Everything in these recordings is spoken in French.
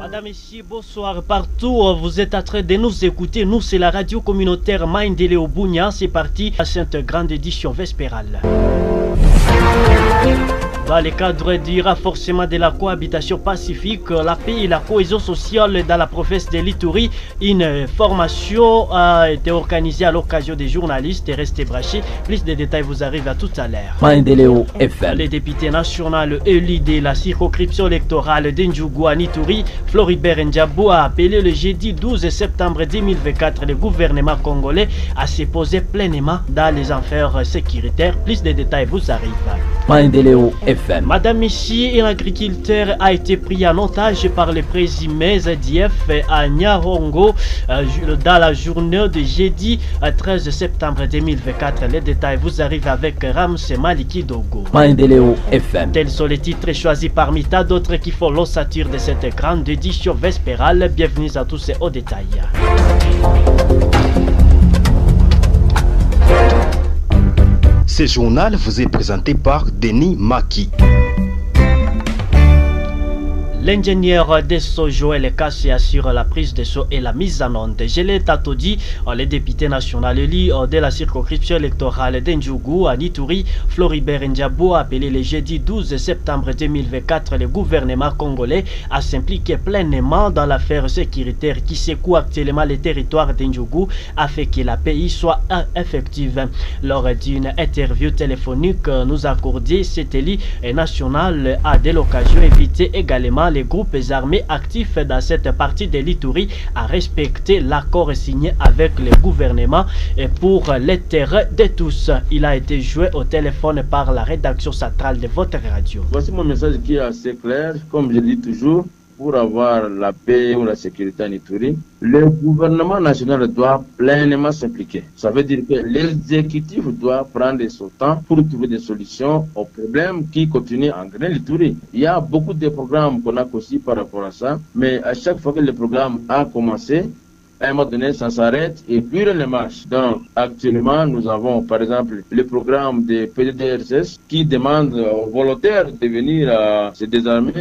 Madame, messieurs, bonsoir. Partout, vous êtes en train de nous écouter. Nous, c'est la radio communautaire Maïndélé au Bougna. C'est parti à cette grande édition vespérale. Dans le cadre du renforcement de la cohabitation pacifique, la paix et la cohésion sociale dans la province de l'Ituri, une formation a été organisée à l'occasion des journalistes. Restez branchés. Plus de détails vous arrivent à tout à l'heure. Maïndéléo FM. Le député national élu de la circonscription électorale d'Ndjougou à Ituri, Floribert Ndjabou, a appelé le jeudi 12 septembre 2024 le gouvernement congolais à se poser pleinement dans les affaires sécuritaires. Plus de détails vous arrivent. Maïndéléo FM. Madame, ici, un agriculteur a été pris en otage par les présumés ZDF à Nyarongo dans la journée de jeudi 13 septembre 2024. Les détails vous arrivent avec Ramsey Maliki Dogo. Maïndéléo FM. Tels sont les titres choisis parmi tant d'autres qui font l'ossature de cette grande édition vespérale. Bienvenue à tous et au détail. Ce journal vous est présenté par Denis Maki. L'ingénieur Desso Joël Kassé assure la prise de son et la mise en onde. Je l'ai tantôt dit, le député national élu de la circonscription électorale d'Ndjougou à Ituri, Floribert Ndjabou, a appelé le jeudi 12 septembre 2024 le gouvernement congolais à s'impliquer pleinement dans l'affaire sécuritaire qui secoue actuellement le territoire d'Ndjougou afin que la paix soit effective. Lors d'une interview téléphonique nous accordée, cet élu national a dès l'occasion invité également les groupes armés actifs dans cette partie de l'Ituri à respecter l'accord signé avec le gouvernement et pour l'intérêt de tous. Il a été joué au téléphone par la rédaction centrale de votre radio. Voici mon message qui est assez clair, comme je dis toujours. Pour avoir la paix ou la sécurité en Ituri, le gouvernement national doit pleinement s'impliquer. Ça veut dire que l'exécutif doit prendre son temps pour trouver des solutions aux problèmes qui continuent à engrainer l'Ituri. Il y a beaucoup de programmes qu'on a conçus par rapport à ça, mais à chaque fois que le programme a commencé, à un moment donné, ça s'arrête et puis rien ne marche. Donc, actuellement, nous avons, par exemple, le programme de PDDRCS qui demande aux volontaires de venir se désarmer.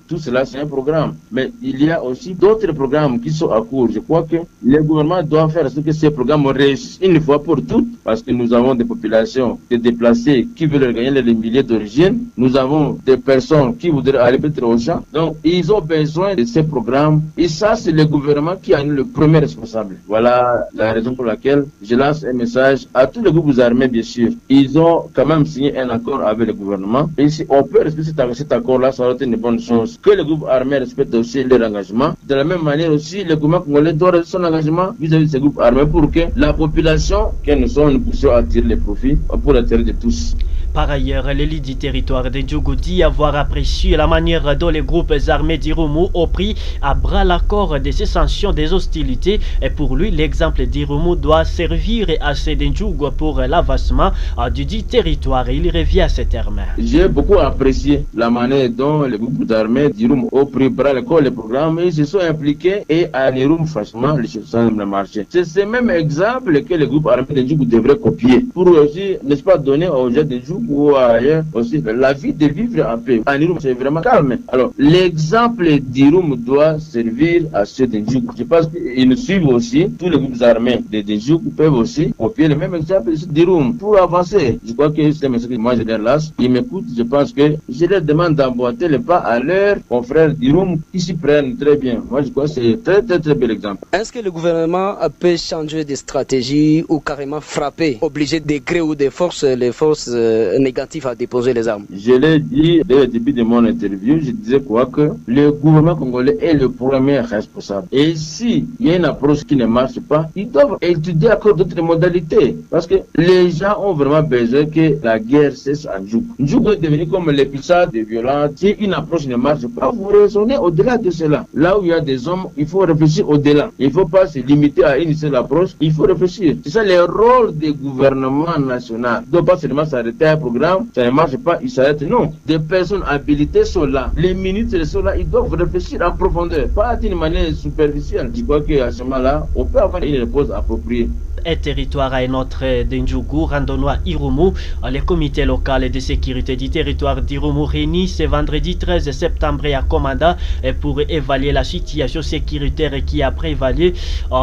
Tout cela, c'est un programme. Mais il y a aussi d'autres programmes qui sont à court. Je crois que le gouvernement doit faire ce que ces programmes réussissent une fois pour toutes, parce que nous avons des populations, des déplacés qui veulent gagner les milliers d'origine. Nous avons des personnes qui voudraient aller peut-être au champ. Donc, ils ont besoin de ces programmes. Et ça, c'est le gouvernement qui a le premier responsable. Voilà la raison pour laquelle je lance un message à tous les groupes armés, bien sûr. Ils ont quand même signé un accord avec le gouvernement. Et si on peut respecter cet accord-là, ça aurait été une bonne chose. Que les groupes armés respectent aussi leur engagement. De la même manière aussi, le gouvernement congolais doit respecter son engagement vis-à-vis de ces groupes armés pour que la population, que nous sommes, nous puissions attirer les profits pour l'intérêt de tous. Par ailleurs, l'élu du territoire de Ndjougou dit avoir apprécié la manière dont les groupes armés d'Irumu ont pris à bras l'accord de cessation des hostilités. Et pour lui, l'exemple d'Irumu doit servir à ceux d'Ndjougou pour l'avancement du dit territoire. Il revient à ces termes. J'ai beaucoup apprécié la manière dont les groupes armés d'Irumu ont pris bras le corps le programme et se sont impliqués et à Irumu, franchement, les choses semblent marcher. C'est ce même exemple que les groupes armés d'Ndjougou devraient copier pour aussi, n'est-ce pas, donner aux gens d'Ndjougou ou ailleurs aussi la vie de vivre en paix. En Irumu, c'est vraiment calme. Alors, l'exemple d'Irumu doit servir à ceux d'Ndjougou. Je pense qu'ils nous suivent aussi. Tous les groupes armés de Ndjougou peuvent aussi copier le même exemple d'Irumu pour avancer. Je crois que c'est un message que moi je leur lance. Ils m'écoutent. Je pense que je leur demande d'emboîter le pas à leurs confrères d'Irumu qui s'y prennent très bien. Moi, je crois que c'est très bel exemple. Est-ce que le gouvernement peut changer de stratégie ou carrément frapper, obliger des grés ou des forces, les forces négatif à déposer les armes? Je l'ai dit dès le début de mon interview, je disais quoi que le gouvernement congolais est le premier responsable. Et si il y a une approche qui ne marche pas, ils doivent étudier encore d'autres modalités. Parce que les gens ont vraiment besoin que la guerre cesse en Ndjougou. Ndjougou est devenu comme l'épisode de violence. Si une approche ne marche pas, vous raisonnez au-delà de cela. Là où il y a des hommes, il faut réfléchir au-delà. Il ne faut pas se limiter à une seule approche, il faut réfléchir. C'est ça le rôle du gouvernement national. Il ne doit pas seulement s'arrêter à un programme, ça ne marche pas, il s'arrête. Non. Des personnes habilitées sont là. Les ministres sont là, ils doivent réfléchir en profondeur, pas d'une manière superficielle. Je crois qu'à ce moment-là, on peut avoir une réponse appropriée. un territoire à un autre d'Ndjougou, randonnois Irumu. Le comité local de sécurité du territoire d'Irumu réunit ce vendredi 13 septembre à Komanda pour évaluer la situation sécuritaire qui a prévalu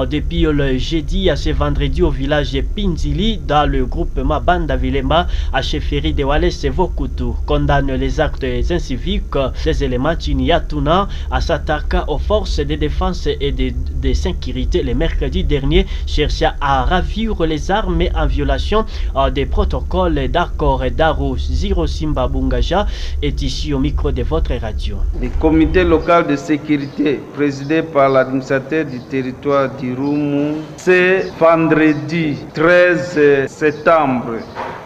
depuis le jeudi à ce vendredi au village Pinzili dans le groupement Banda Vilema à chefferie de Wallace Vokutu. Condamne les actes inciviques des éléments Tuniatuna à s'attaquer aux forces de défense et de sécurité le mercredi dernier, cherchant à ravir les armes en violation des protocoles d'accord d'Aru. Ziro Simba Bungaja est ici au micro de votre radio. Le comité local de sécurité présidé par l'administrateur du territoire d'Irumu, ce vendredi 13 septembre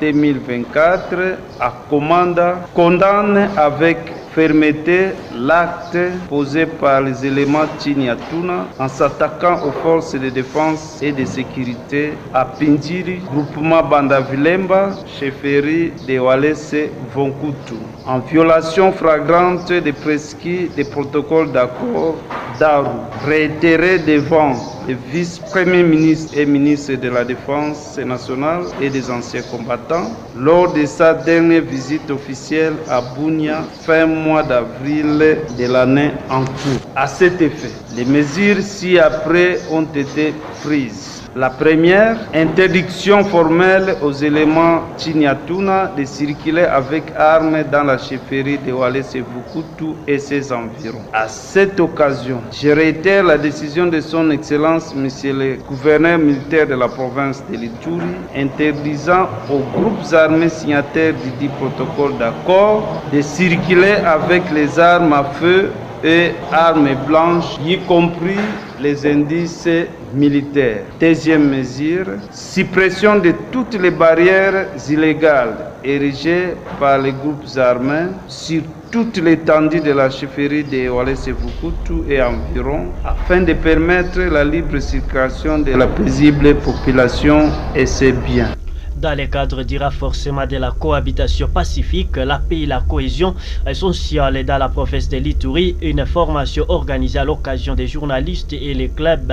2024 à Komanda, condamne avec fermeté l'acte posé par les éléments Tuniatuna en s'attaquant aux forces de défense et de sécurité à Pindiri, groupement Banda Vilemba, chefferie de Wallace Vokutu, en violation flagrante des prescrits des protocoles d'accord d'Aru, réitéré devant le vice-premier ministre et ministre de la Défense nationale et des anciens combattants lors de sa dernière visite officielle à Bunia fin mois d'avril de l'année en cours. À cet effet, les mesures ci-après ont été prises. La première, interdiction formelle aux éléments Tuniatuna de circuler avec armes dans la chefferie de Wallace Vokutu et ses environs. À cette occasion, je réitère la décision de son Excellence, Monsieur le gouverneur militaire de la province de l'Ituri, interdisant aux groupes armés signataires du dit protocole d'accord de circuler avec les armes à feu et armes blanches, y compris les indices militaires. Deuxième mesure, suppression de toutes les barrières illégales érigées par les groupes armés sur toute l'étendue de la chefferie de Wallace Vokutu et environ, afin de permettre la libre circulation de la paisible population et ses biens. Dans le cadre du renforcement de la cohabitation pacifique, la paix et la cohésion sociale dans la province de l'Ituri, une formation organisée à l'occasion des journalistes et les clubs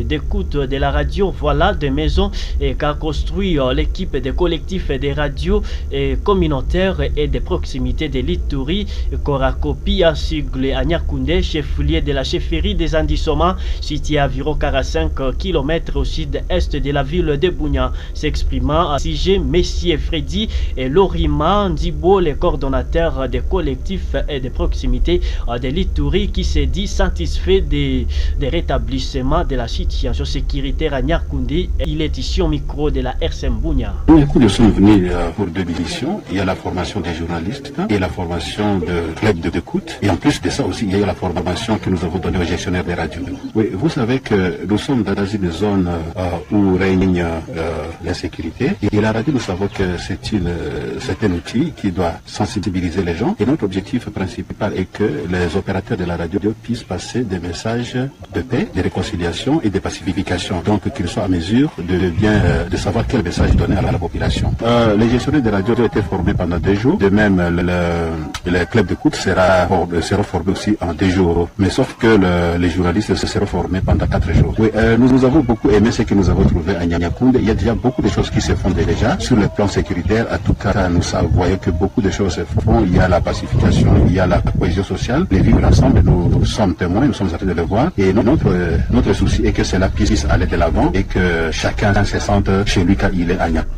d'écoute de la radio, voilà des maisons qu'a construit l'équipe des collectifs des radios communautaires et de proximité de l'Ituri, Korakopi, en sigle à Nyakoundé, chef-lieu de la chefferie des Andissoma, situé à environ 45 km au sud-est de la ville de Bunia. S'exprime à CG Messier Freddy et Lorima Ndibo, les coordonnateurs des collectifs et des proximités de l'Ituri, qui s'est dit satisfait des rétablissements de la situation sécuritaire à Nyakundi. Il est ici au micro de la RCM Bunia. Nous sommes venus pour deux missions. Il y a la formation des journalistes et la formation de clubs d'écoute. Et en plus de ça aussi, il y a la formation que nous avons donnée aux gestionnaires des radios. Oui, vous savez que nous sommes dans une zone où règne l'insécurité. Et la radio, nous savons que c'est un outil qui doit sensibiliser les gens. Et notre objectif principal est que les opérateurs de la radio puissent passer des messages de paix, de réconciliation et de pacification. Donc qu'ils soient à mesure de savoir quel message donner à la population. Les gestionnaires de radio ont été formés pendant 2 jours. De même, le club d'écoute sera formé aussi en 2 jours. Mais sauf que les journalistes seront formés pendant 4 jours. Oui, nous avons beaucoup aimé ce que nous avons trouvé à Nyakoundé. Il y a déjà beaucoup de choses qui se font déjà sur le plan sécuritaire. En tout cas, nous voyons que beaucoup de choses se font. Il y a la pacification, il y a la cohésion sociale. Les vivre ensemble, nous sommes témoins, nous sommes en train de le voir. Et notre souci est que cela puisse aller de l'avant et que chacun se sente chez lui quand il est à Nyakoundé.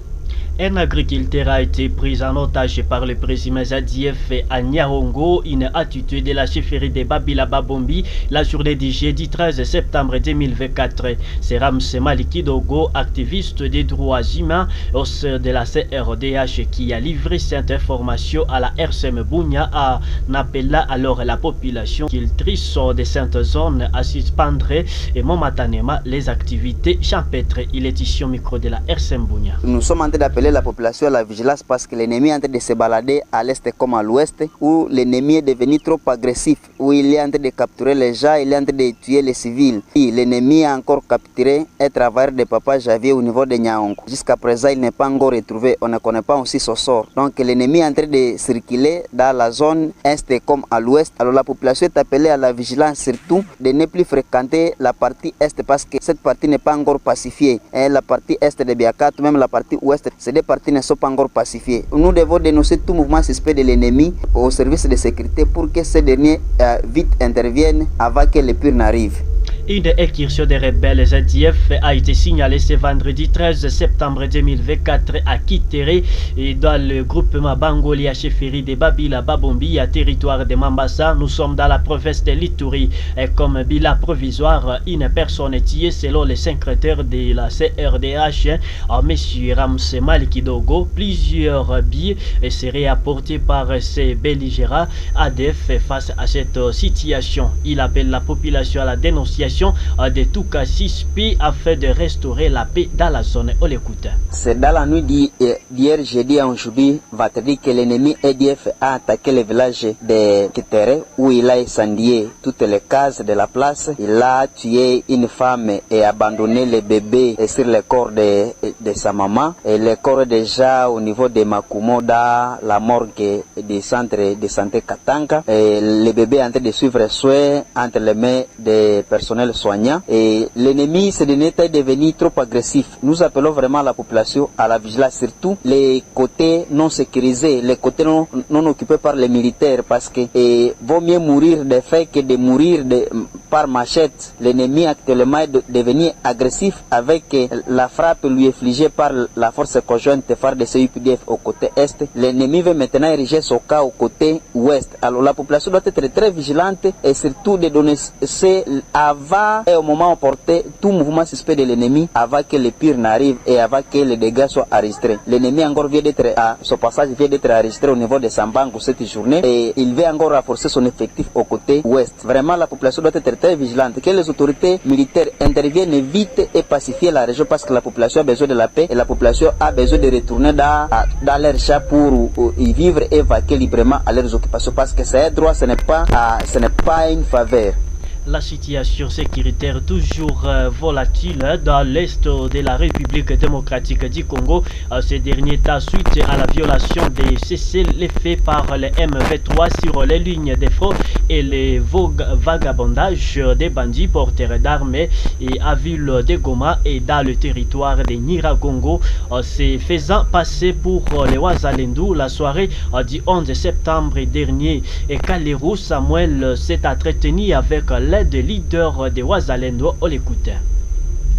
Un agriculteur a été pris en otage par le président Zadieff à Nyahongo, une attitude de la chefferie de Babila Babombi, la journée du jeudi 13 septembre 2024. C'est Ramse Maliki Dogo, activiste des droits humains au sein de la CRDH, qui a livré cette information à la RCM Bunia en appelant alors la population qu'il trisse de cette zone à suspendre et momentanément les activités champêtres. Il est ici au micro de la RCM Bunia. Nous sommes en train d'appeler appeler la population à la vigilance parce que l'ennemi est en train de se balader à l'est comme à l'ouest, où l'ennemi est devenu trop agressif, où il est en train de capturer les gens, il est en train de tuer les civils. Et l'ennemi a encore capturé un travailleur de Papa Javier au niveau de Nyaongo. Jusqu'à présent, il n'est pas encore retrouvé, on ne connaît pas aussi son sort. Donc l'ennemi est en train de circuler dans la zone est comme à l'ouest. Alors la population est appelée à la vigilance, surtout de ne plus fréquenter la partie est parce que cette partie n'est pas encore pacifiée. Et la partie est de Biakat, même la partie ouest, ces deux parties ne sont pas encore pacifiées. Nous devons dénoncer tout mouvement suspect de l'ennemi au service de sécurité pour que ces derniers vite interviennent avant que le pire n'arrive. Une incursion des rebelles ZDF a été signalée ce vendredi 13 septembre 2024 à Kitéré et dans le groupement Bangoli à chefferie de Babila Babombi à territoire de Mambasa. Nous sommes dans la province de l'Ituri et comme bilan provisoire, une personne est tuée selon le secrétaire de la CRDH, M. Ramsey Malikidogo. Plusieurs billets seraient apportés par ces belligérants ADF face à cette situation. Il appelle la population à la dénonciation de tout cas suspect afin de restaurer la paix dans la zone. On l'écoute. C'est dans la nuit d'hier jeudi à aujourd'hui, vendredi, que l'ennemi ADF a attaqué le village de Kitéré où il a incendié toutes les cases de la place. Il a tué une femme et abandonné le bébé sur le corps de sa maman. Et le corps est déjà au niveau de Makumo dans la morgue du centre de santé Katanga. Et le bébé est en train de suivre soin entre les mains des personnels soignants. Et l'ennemi, c'est devenu trop agressif. Nous appelons vraiment la population à la vigilance, surtout les côtés non sécurisés, les côtés non occupés par les militaires, parce que vaut mieux mourir de faim que de mourir par machette. L'ennemi actuellement est devenu agressif avec la frappe lui infligée par la force conjointe FARDC UPDF au côté est. L'ennemi veut maintenant ériger son cas au côté ouest. Alors la population doit être très vigilante et surtout de donner avant et au moment opportun tout mouvement suspect de l'ennemi avant que le pire n'arrive et avant que les dégâts soient enregistrés. L'ennemi encore vient d'être à son passage vient d'être enregistré au niveau de Sambango cette journée et il veut encore renforcer son effectif au côté ouest. Vraiment la population doit être très vigilante, que les autorités militaires interviennent vite et pacifier la région parce que la population a besoin de la paix et la population a besoin de retourner dans leur champ pour y vivre et vaquer librement à leurs occupations parce que c'est un droit, ce n'est pas une faveur. La situation sécuritaire toujours volatile dans l'est de la République démocratique du Congo. Ces derniers temps, suite à la violation des cessez-le-feu par les M23 sur les lignes de front et les vagabondages des bandits porteurs d'armes et à ville de Goma et dans le territoire de Nyiragongo, se faisant passer pour les Wazalendo. La soirée du 11 septembre dernier, et Kalerou Samuel s'est entretenu avec l'aide leader de Wazalendo. On l'écoute.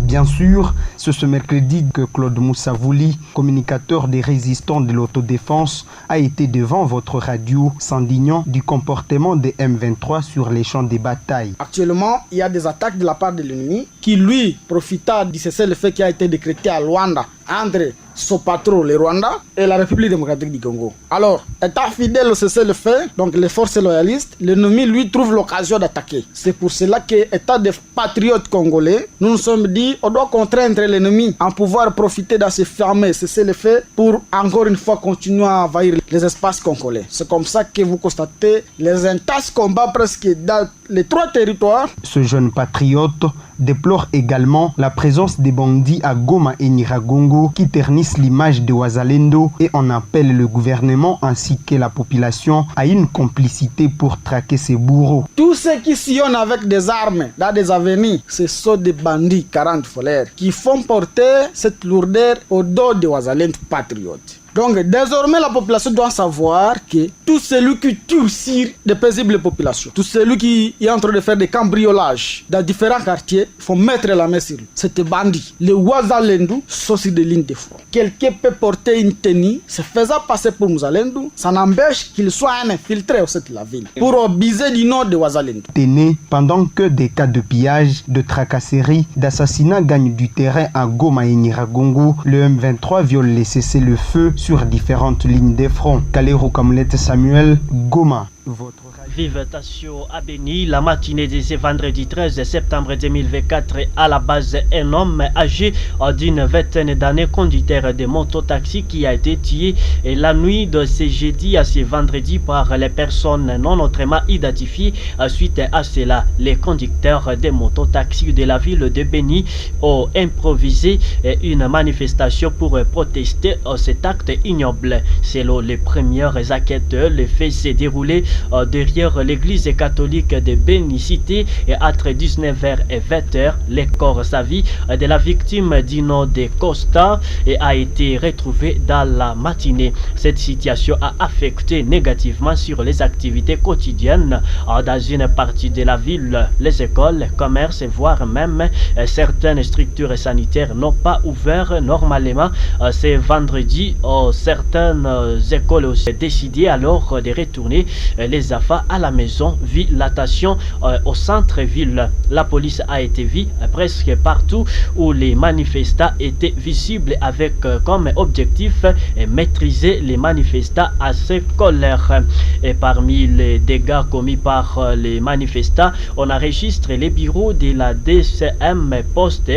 Bien sûr, c'est ce mercredi que Claude Moussavouli, communicateur des résistants de l'autodéfense, a été devant votre radio s'indignant du comportement des M23 sur les champs de bataille. Actuellement, il y a des attaques de la part de l'ennemi qui, lui, profita du cessez-le-feu qui a été décrété à Luanda entre son patron, le Rwanda, et la République démocratique du Congo. Alors, étant fidèle au cessez-le-feu, donc les forces loyalistes, l'ennemi, lui, trouve l'occasion d'attaquer. C'est pour cela que, étant des patriotes congolais, nous nous sommes dit, on doit contraindre l'ennemi à pouvoir profiter de ce fermé cessez-le-feu pour, encore une fois, continuer à envahir les espaces congolais. C'est comme ça que vous constatez les intenses combats presque dans les 3 territoires. Ce jeune patriote déplore également la présence des bandits à Goma et Nyiragongo qui ternissent l'image de Wazalendo et en appelle le gouvernement ainsi que la population à une complicité pour traquer ces bourreaux. Tous ceux qui sillonnent avec des armes dans des avenues, ce sont des bandits 40 folaires qui font porter cette lourdeur au dos des Wazalendo patriotes. Donc désormais la population doit savoir que tout celui qui tue aussi des paisibles populations, tout celui qui est en train de faire des cambriolages dans différents quartiers, il faut mettre la main sur lui. C'est des bandits. Les Wazalendo sont sur des lignes de front. Quelqu'un peut porter une tenue, se faisant passer pour Wazalendo, ça n'empêche qu'il soit un infiltré au sein de la ville pour abuser du nom de Wazalendo. Téné, pendant que des cas de pillage, de tracasseries, d'assassinats gagnent du terrain à Goma et Nyiragongo, le M23 viole les cessez-le-feu sur différentes lignes de front. Kalerou Samuel, Goma. Votre Vive Tassio à Béni, la matinée de ce vendredi 13 septembre 2024, à la base un homme âgé d'une vingtaine d'années, conducteur de mototaxi, qui a été tué la nuit de ce jeudi à ce vendredi par les personnes non autrement identifiées. Suite à cela, les conducteurs de mototaxi de la ville de Béni ont improvisé une manifestation pour protester cet acte ignoble. Selon les premières enquêteurs, le fait s'est déroulé derrière l'église catholique de Béni-Cité et entre 19h et 20h. Le corps sans vie de la victime Dino de Costa a été retrouvé dans la matinée. Cette situation a affecté négativement sur les activités quotidiennes dans une partie de la ville. Les écoles, commerces, voire même certaines structures sanitaires n'ont pas ouvert normalement. Ce vendredi, certaines écoles ont décidé alors de retourner les enfants à la maison, vu l'attention au centre-ville. La police a été vue presque partout où les manifestants étaient visibles, avec comme objectif maîtriser les manifestants assez colères. Et parmi les dégâts commis par les manifestants, on enregistre les bureaux de la DCM poste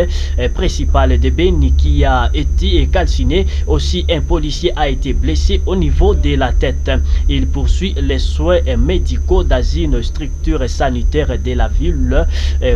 principal de Béni qui a été calciné. Aussi, un policier a été blessé au niveau de la tête. Il poursuit les soins médicaux dans une structure sanitaire de la ville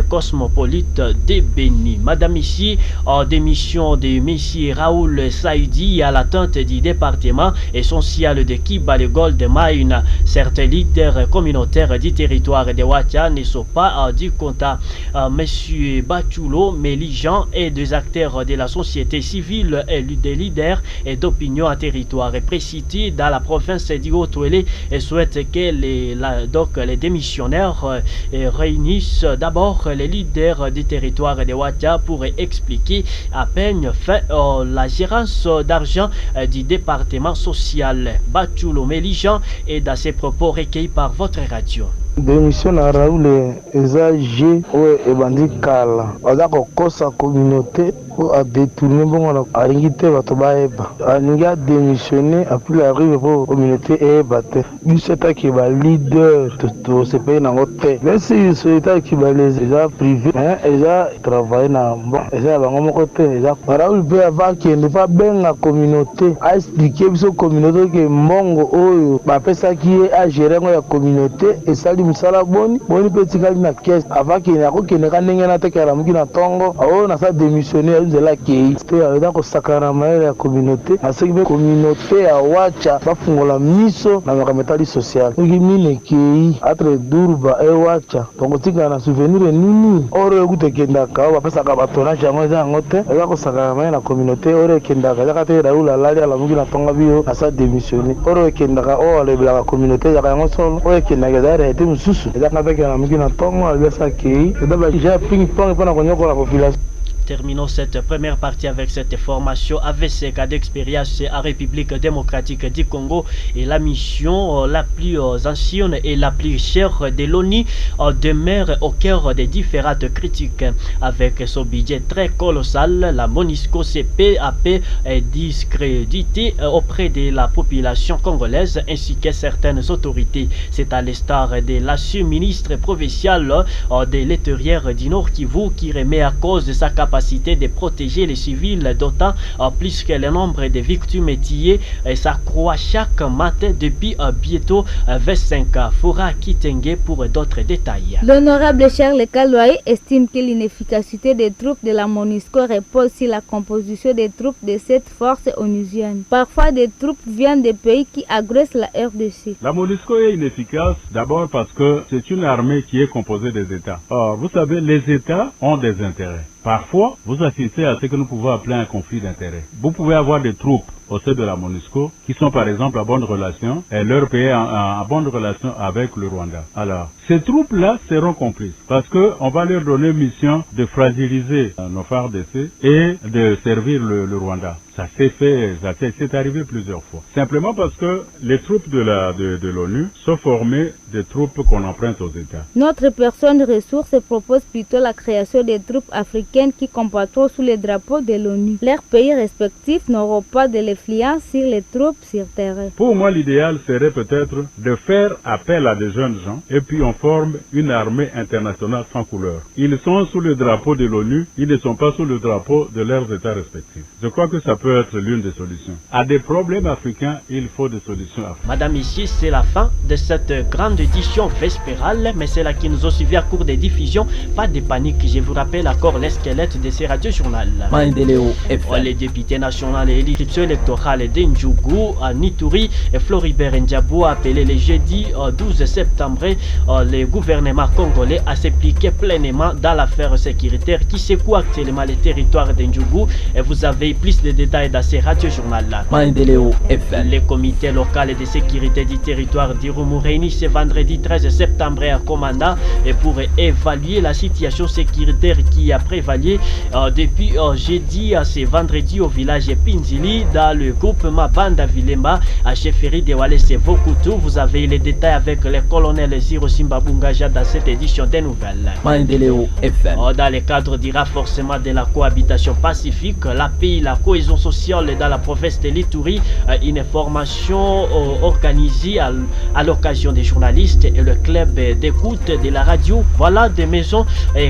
cosmopolite de Béni. Madame ici, en démission de M. Raoul Saïdi à la tête du département essentiel de Kibale Gold Mine, certains leaders communautaires du territoire de Ouacha ne sont pas du contact. M. Bachulo, Mélijan et des acteurs de la société civile et des leaders et d'opinion à territoire précité dans la province du Haut-Ouélé et souhaitent que les démissionnaires réunissent d'abord les leaders du territoire de Ouacha pour expliquer à peine fait la gérance d'argent du département social. Bachulo Mélijan est dans ses propos recueillis par votre radio. Démission à Raoul Ezaji et Bandi Kala. Oza kokosa communauté pour détourner bon à ringité batobaeba. Aninga démissionné après l'arrivée pour communauté et battre. Il s'est qui va leader de ce pays dans hôtel. Mais si c'est qui va les privés, ils ont travaillé dans bon, ils ont mon côté, ils ont Raoul peut avoir qui n'est pas bien la communauté. A expliqué sur communauté que mongo oyo ba pesa qui est à gérer la communauté et ça misala boni petit kali na caisse avant qu'il n'ako qu'il n'aka ndenge na tekala muki na tongo o na sa démissionner à la kei c'était avec ko sakana maire la communauté na ce que communauté à Ouacha ba fungola miso na makametali social ngi mine kei atre durba e Ouacha donc tika na souvenir nini ore kutekenda ka ba pesa ka batona jango za ngote avec ko sakana maire la communauté ore kenda ka ka te raula lali ala muki na tonga bio na sa démissionner ore kenda ka o le la communauté ya ka ngosolo ore kenda ka dare été mususu ezaka peke na muki na tongo alibesa kei edaba ja ping pong pona konyoko la population. Terminons cette première partie avec cette formation AVC cas d'expérience à République démocratique du Congo et la mission la plus ancienne et la plus chère de l'ONU demeure au cœur des différentes critiques. Avec son budget très colossal, la MONUSCO s'est peu à peu discréditée auprès de la population congolaise ainsi que certaines autorités. C'est à l'instar de l'ancien ministre provincial de l'intérieur du Nord Kivu qui remet à cause de sa capacité de protéger les civils, d'autant plus que le nombre de victimes tuées s'accroît chaque matin depuis bientôt 25 ans. Fora Kitenge pour d'autres détails. L'honorable Charles Kaloaï estime que l'inefficacité des troupes de la MONUSCO repose sur la composition des troupes de cette force onusienne. Parfois, des troupes viennent des pays qui agressent la RDC. La MONUSCO est inefficace d'abord parce que c'est une armée qui est composée des États. Or, vous savez, les États ont des intérêts. Parfois, vous assistez à ce que nous pouvons appeler un conflit d'intérêts. Vous pouvez avoir des troupes au sein de la MONUSCO qui sont par exemple en bonne relation et leur pays en bonne relation avec le Rwanda. Alors, ces troupes-là seront complices parce que on va leur donner mission de fragiliser nos FARDC et de servir le Rwanda. Ça s'est fait, c'est arrivé plusieurs fois. Simplement parce que les troupes de l'ONU sont formées de troupes qu'on emprunte aux États. Notre personne ressource propose plutôt la création des troupes africaines qui combattront sous les drapeaux de l'ONU. Leurs pays respectifs n'auront pas de les influence sur les troupes sur terrain. Pour moi, l'idéal serait peut-être de faire appel à des jeunes gens et puis on forme une armée internationale sans couleur. Ils sont sous le drapeau de l'ONU, ils ne sont pas sous le drapeau de leurs États respectifs. Je crois que ça peut être l'une des solutions. À des problèmes africains, il faut des solutions africaines. Madame, ici, c'est la fin de cette grande édition vespérale, mais c'est là qui nous ont suivi à court des diffusions. Pas de panique, je vous rappelle encore les squelettes de ces radio-journaux. Maendeleo FM. Les députés nationaux et l'inscription électorale d'Ndjougou à Nituri et Floribert Ndiabou a appelé le jeudi 12 septembre le gouvernement congolais à s'impliquer pleinement dans l'affaire sécuritaire qui secoue actuellement les territoires d'Ndjougou. Et vous avez plus de détails dans ces radio-journaux-là. Maendeleo FM. Le comité local de sécurité du territoire d'Irumu réunit ce vendredi 13 septembre à Komanda et pour évaluer la situation sécuritaire qui a prévalu depuis jeudi à ce vendredi au village Pinzili dans le groupement Banda Vilemba à chefferie de Walese Vokutu. Vous avez les détails avec le colonel Ziro Simbabungaja dans cette édition des nouvelles. Maendeleo FM. Dans le cadre du renforcement de la cohabitation pacifique, la paix, la cohésion sociale dans la province de l'Ituri, une formation organisée à l'occasion des journalistes et le club d'écoute de la radio. Voilà des maisons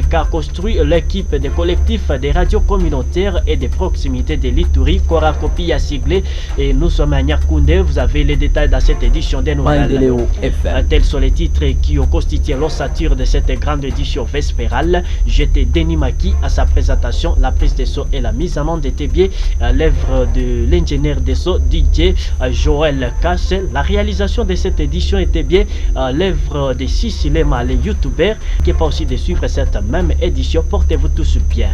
qu'a construit l'équipe des collectifs des radios communautaires et des proximités de l'Ituri, Korakopi a siglé. Et nous sommes à Nyakoundé. Vous avez les détails dans cette édition des nouvelles. Tels sont les titres qui ont constitué l'ossature de cette grande édition vespérale. J'étais Denis Maki à sa présentation. La prise des sons et la mise en onde était bien l'œuvre de l'ingénieur des sons DJ Joël Kassel. La réalisation de cette édition était bien l'œuvre de Sissilema, les youtubeurs, qui est pas aussi de suivre cette même édition. Portez-vous tous bien.